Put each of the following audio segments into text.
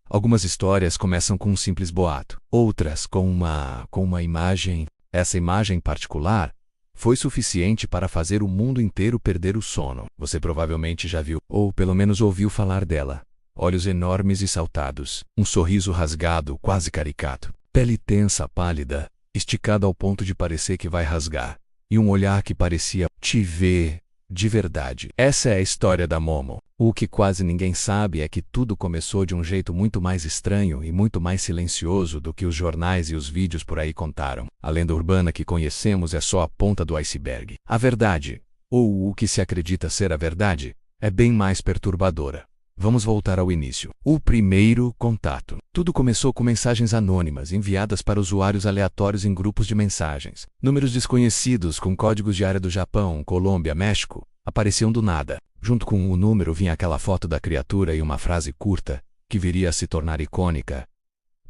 Algumas histórias começam com um simples boato, outras com uma imagem. Essa imagem particular foi suficiente para fazer o mundo inteiro perder o sono. Você provavelmente já viu, ou pelo menos ouviu falar dela. Olhos enormes e saltados, um sorriso rasgado, quase caricato, pele tensa, pálida, esticada ao ponto de parecer que vai rasgar, e um olhar que parecia te ver de verdade. Essa é a história da Momo. O que quase ninguém sabe é que tudo começou de um jeito muito mais estranho e muito mais silencioso do que os jornais e os vídeos por aí contaram. A lenda urbana que conhecemos é só a ponta do iceberg. A verdade, ou o que se acredita ser a verdade, é bem mais perturbadora. Vamos voltar ao início. O primeiro contato. Tudo começou com mensagens anônimas enviadas para usuários aleatórios em grupos de mensagens. Números desconhecidos com códigos de área do Japão, Colômbia, México apareciam do nada. Junto com o número vinha aquela foto da criatura e uma frase curta que viria a se tornar icônica.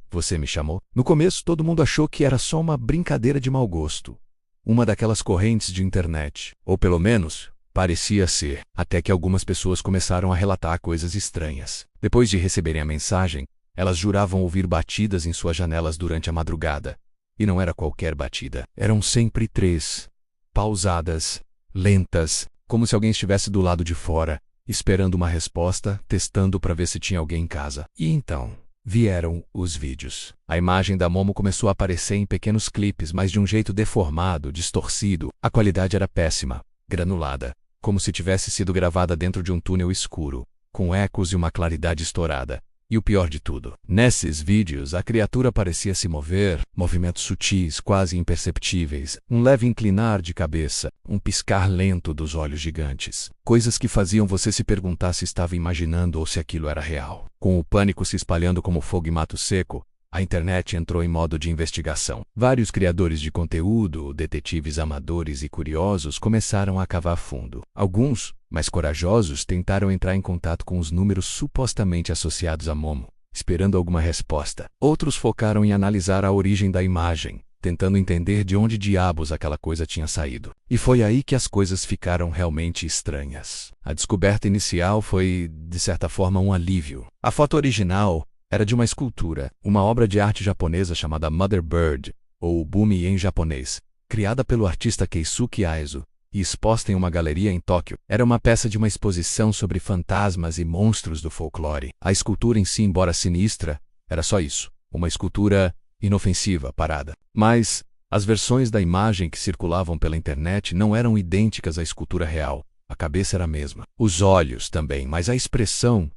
Você me chamou? No começo todo mundo achou que era só uma brincadeira de mau gosto. Uma daquelas correntes de internet. Ou pelo menos parecia ser, até que algumas pessoas começaram a relatar coisas estranhas. Depois de receberem a mensagem, elas juravam ouvir batidas em suas janelas durante a madrugada. E não era qualquer batida. Eram sempre 3. Pausadas, lentas, como se alguém estivesse do lado de fora, esperando uma resposta, testando para ver se tinha alguém em casa. E então vieram os vídeos. A imagem da Momo começou a aparecer em pequenos clipes, mas de um jeito deformado, distorcido. A qualidade era péssima, granulada, como se tivesse sido gravada dentro de um túnel escuro, com ecos e uma claridade estourada. E o pior de tudo, nesses vídeos a criatura parecia se mover, movimentos sutis, quase imperceptíveis, um leve inclinar de cabeça, um piscar lento dos olhos gigantes. Coisas que faziam você se perguntar se estava imaginando ou se aquilo era real. Com o pânico se espalhando como fogo em mato seco, a internet entrou em modo de investigação. Vários criadores de conteúdo, detetives amadores e curiosos começaram a cavar fundo. Alguns, mais corajosos, tentaram entrar em contato com os números supostamente associados a Momo, esperando alguma resposta. Outros focaram em analisar a origem da imagem, tentando entender de onde diabos aquela coisa tinha saído. E foi aí que as coisas ficaram realmente estranhas. A descoberta inicial foi, de certa forma, um alívio. A foto original era de uma escultura, uma obra de arte japonesa chamada Mother Bird, ou Bumi em japonês, criada pelo artista Keisuke Aizo e exposta em uma galeria em Tóquio. Era uma peça de uma exposição sobre fantasmas e monstros do folclore. A escultura em si, embora sinistra, era só isso, uma escultura inofensiva, parada. Mas as versões da imagem que circulavam pela internet não eram idênticas à escultura real. A cabeça era a mesma. Os olhos também, mas a expressão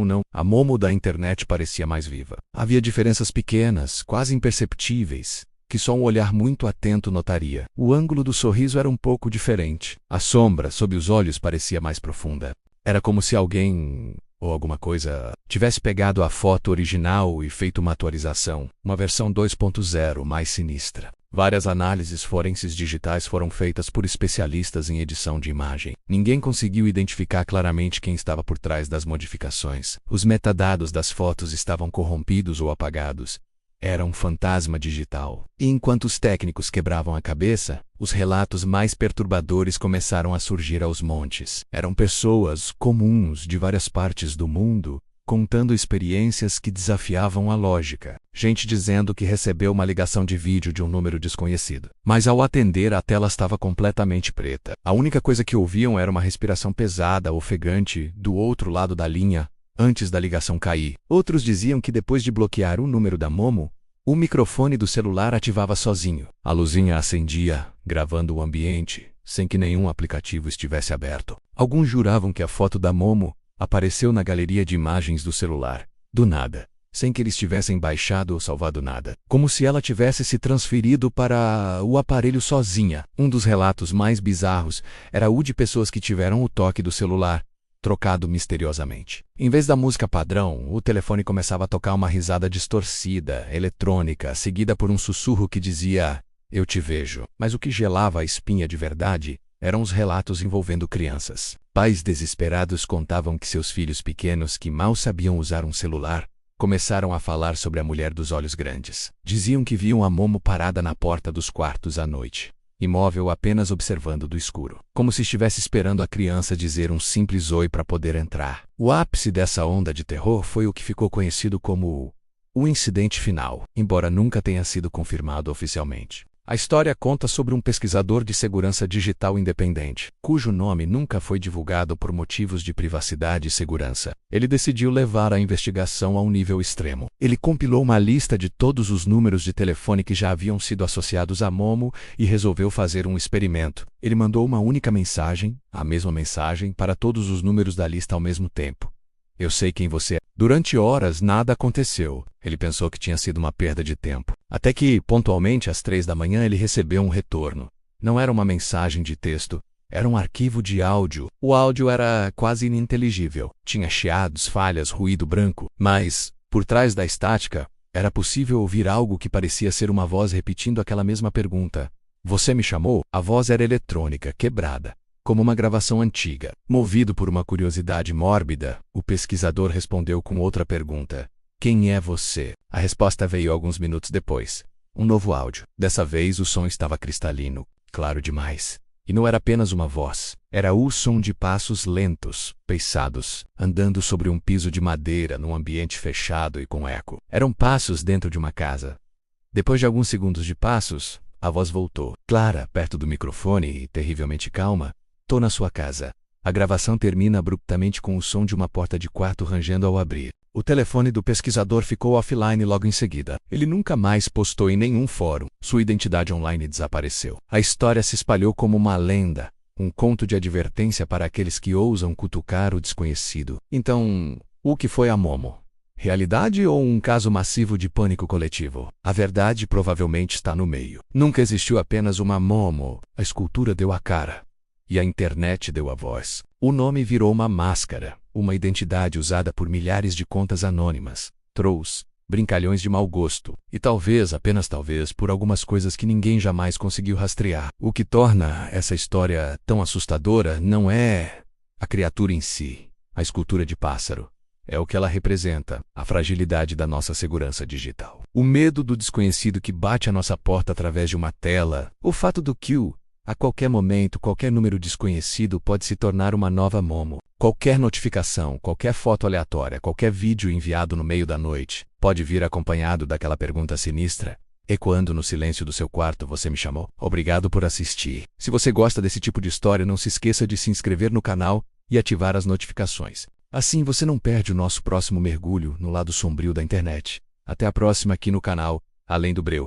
não. A Momo da internet parecia mais viva. Havia diferenças pequenas, quase imperceptíveis, que só um olhar muito atento notaria. O ângulo do sorriso era um pouco diferente. A sombra sob os olhos parecia mais profunda. Era como se alguém, ou alguma coisa, tivesse pegado a foto original e feito uma atualização, uma versão 2.0 mais sinistra. Várias análises forenses digitais foram feitas por especialistas em edição de imagem. Ninguém conseguiu identificar claramente quem estava por trás das modificações. Os metadados das fotos estavam corrompidos ou apagados. Era um fantasma digital. E enquanto os técnicos quebravam a cabeça, os relatos mais perturbadores começaram a surgir aos montes. Eram pessoas comuns de várias partes do mundo, contando experiências que desafiavam a lógica. Gente dizendo que recebeu uma ligação de vídeo de um número desconhecido. Mas ao atender, a tela estava completamente preta. A única coisa que ouviam era uma respiração pesada, ofegante, do outro lado da linha, antes da ligação cair. Outros diziam que depois de bloquear o número da Momo, o microfone do celular ativava sozinho. A luzinha acendia, gravando o ambiente, sem que nenhum aplicativo estivesse aberto. Alguns juravam que a foto da Momo apareceu na galeria de imagens do celular, do nada, sem que eles tivessem baixado ou salvado nada, como se ela tivesse se transferido para o aparelho sozinha. Um dos relatos mais bizarros era o de pessoas que tiveram o toque do celular trocado misteriosamente. Em vez da música padrão, o telefone começava a tocar uma risada distorcida, eletrônica, seguida por um sussurro que dizia: "Eu te vejo". Mas o que gelava a espinha de verdade eram os relatos envolvendo crianças. Pais desesperados contavam que seus filhos pequenos, que mal sabiam usar um celular, começaram a falar sobre a mulher dos olhos grandes. Diziam que viam a Momo parada na porta dos quartos à noite, imóvel apenas observando do escuro, como se estivesse esperando a criança dizer um simples oi para poder entrar. O ápice dessa onda de terror foi o que ficou conhecido como o incidente final, embora nunca tenha sido confirmado oficialmente. A história conta sobre um pesquisador de segurança digital independente, cujo nome nunca foi divulgado por motivos de privacidade e segurança. Ele decidiu levar a investigação a um nível extremo. Ele compilou uma lista de todos os números de telefone que já haviam sido associados a Momo e resolveu fazer um experimento. Ele mandou uma única mensagem, a mesma mensagem, para todos os números da lista ao mesmo tempo. Eu sei quem você é. Durante horas nada aconteceu. Ele pensou que tinha sido uma perda de tempo. Até que, pontualmente às 3 da manhã, ele recebeu um retorno. Não era uma mensagem de texto, era um arquivo de áudio. O áudio era quase ininteligível. Tinha chiados, falhas, ruído branco. Mas, por trás da estática, era possível ouvir algo que parecia ser uma voz repetindo aquela mesma pergunta. Você me chamou? A voz era eletrônica, quebrada, como uma gravação antiga. Movido por uma curiosidade mórbida, o pesquisador respondeu com outra pergunta. Quem é você? A resposta veio alguns minutos depois. Um novo áudio. Dessa vez o som estava cristalino, claro demais. E não era apenas uma voz. Era o som de passos lentos, pesados, andando sobre um piso de madeira num ambiente fechado e com eco. Eram passos dentro de uma casa. Depois de alguns segundos de passos, a voz voltou. Clara, perto do microfone e terrivelmente calma. Tô na sua casa. A gravação termina abruptamente com o som de uma porta de quarto rangendo ao abrir. O telefone do pesquisador ficou offline logo em seguida. Ele nunca mais postou em nenhum fórum. Sua identidade online desapareceu. A história se espalhou como uma lenda, um conto de advertência para aqueles que ousam cutucar o desconhecido. Então, o que foi a Momo? Realidade ou um caso massivo de pânico coletivo? A verdade provavelmente está no meio. Nunca existiu apenas uma Momo. A escultura deu a cara. E a internet deu a voz. O nome virou uma máscara, uma identidade usada por milhares de contas anônimas, trolls, brincalhões de mau gosto, e talvez, apenas talvez, por algumas coisas que ninguém jamais conseguiu rastrear. O que torna essa história tão assustadora não é a criatura em si, a escultura de pássaro. É o que ela representa, a fragilidade da nossa segurança digital. O medo do desconhecido que bate à nossa porta através de uma tela, o fato do que a qualquer momento, qualquer número desconhecido pode se tornar uma nova Momo. Qualquer notificação, qualquer foto aleatória, qualquer vídeo enviado no meio da noite, pode vir acompanhado daquela pergunta sinistra, ecoando no silêncio do seu quarto. Você me chamou? Obrigado por assistir. Se você gosta desse tipo de história, não se esqueça de se inscrever no canal e ativar as notificações. Assim você não perde o nosso próximo mergulho no lado sombrio da internet. Até a próxima aqui no canal, Além do Breu.